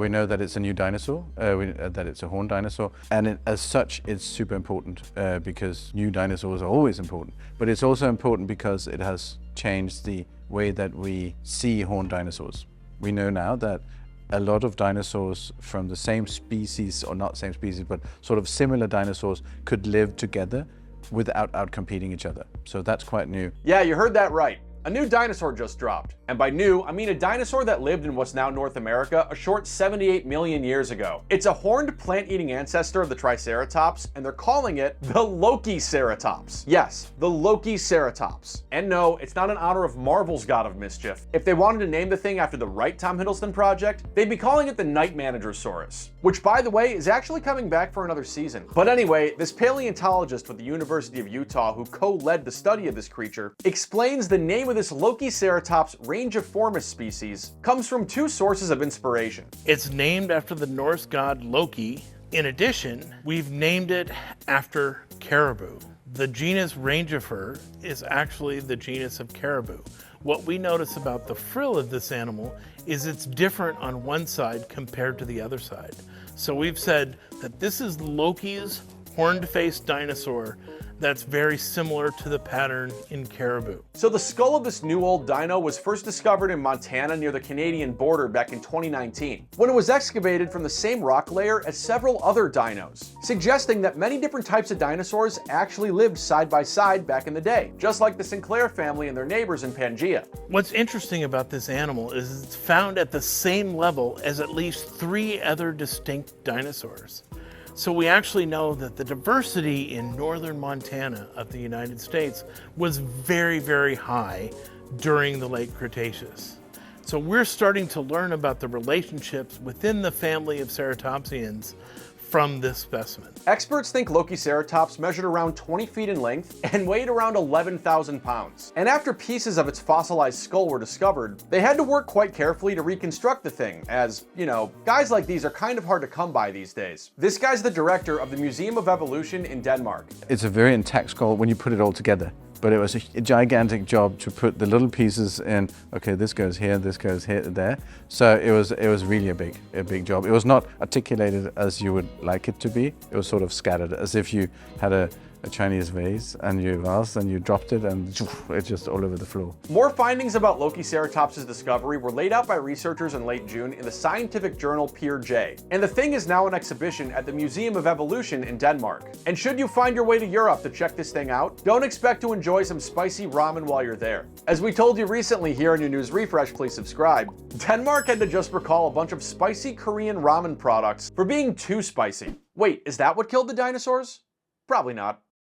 We know that it's a new dinosaur, that it's a horned dinosaur, and as such, it's super important because new dinosaurs are always important. But it's also important because it has changed the way that we see horned dinosaurs. We know now that a lot of dinosaurs from the same species, or not same species, but sort of similar dinosaurs could live together without outcompeting each other. So that's quite new. Yeah, you heard that right. A new dinosaur just dropped. And by new, I mean a dinosaur that lived in what's now North America a short 78 million years ago. It's a horned plant-eating ancestor of the Triceratops, and they're calling it the Lokiceratops. Yes, the Lokiceratops. And no, it's not in honor of Marvel's god of mischief. If they wanted to name the thing after the right Tom Hiddleston project, they'd be calling it the Night Managersaurus, which by the way is actually coming back for another season. But anyway, this paleontologist with the University of Utah who co-led the study of this creature explains the name of this Lokiceratops rangiformis species comes from two sources of inspiration. It's named after the Norse god Loki. In addition, we've named it after caribou. The genus Rangifer is actually the genus of caribou. What we notice about the frill of this animal is it's different on one side compared to the other side. So we've said that this is Loki's horned-faced dinosaur that's very similar to the pattern in caribou. So the skull of this new old dino was first discovered in Montana near the Canadian border back in 2019, when it was excavated from the same rock layer as several other dinos, suggesting that many different types of dinosaurs actually lived side by side back in the day, just like the Sinclair family and their neighbors in Pangaea. What's interesting about this animal is it's found at the same level as at least 3 other distinct dinosaurs. So we actually know that the diversity in northern Montana of the United States was very, very high during the late Cretaceous. So we're starting to learn about the relationships within the family of ceratopsians from this specimen. Experts think Lokiceratops measured around 20 feet in length and weighed around 11,000 pounds. And after pieces of its fossilized skull were discovered, they had to work quite carefully to reconstruct the thing, as, you know, guys like these are kind of hard to come by these days. This guy's the director of the Museum of Evolution in Denmark. It's a very intact skull when you put it all together. But it was a gigantic job to put the little pieces in. Okay, this goes here, this goes here, there. So it was really a big job. It was not articulated as you would like it to be. It was sort of scattered, as if you had a Chinese vase and you vases and you dropped it and it's just all over the floor. More findings about Lokiceratops's discovery were laid out by researchers in late June in the scientific journal Peer J. And the thing is now on exhibition at the Museum of Evolution in Denmark. And should you find your way to Europe to check this thing out, don't expect to enjoy some spicy ramen while you're there. As we told you recently here in your news refresh, please subscribe, Denmark had to just recall a bunch of spicy Korean ramen products for being too spicy. Wait, is that what killed the dinosaurs? Probably not.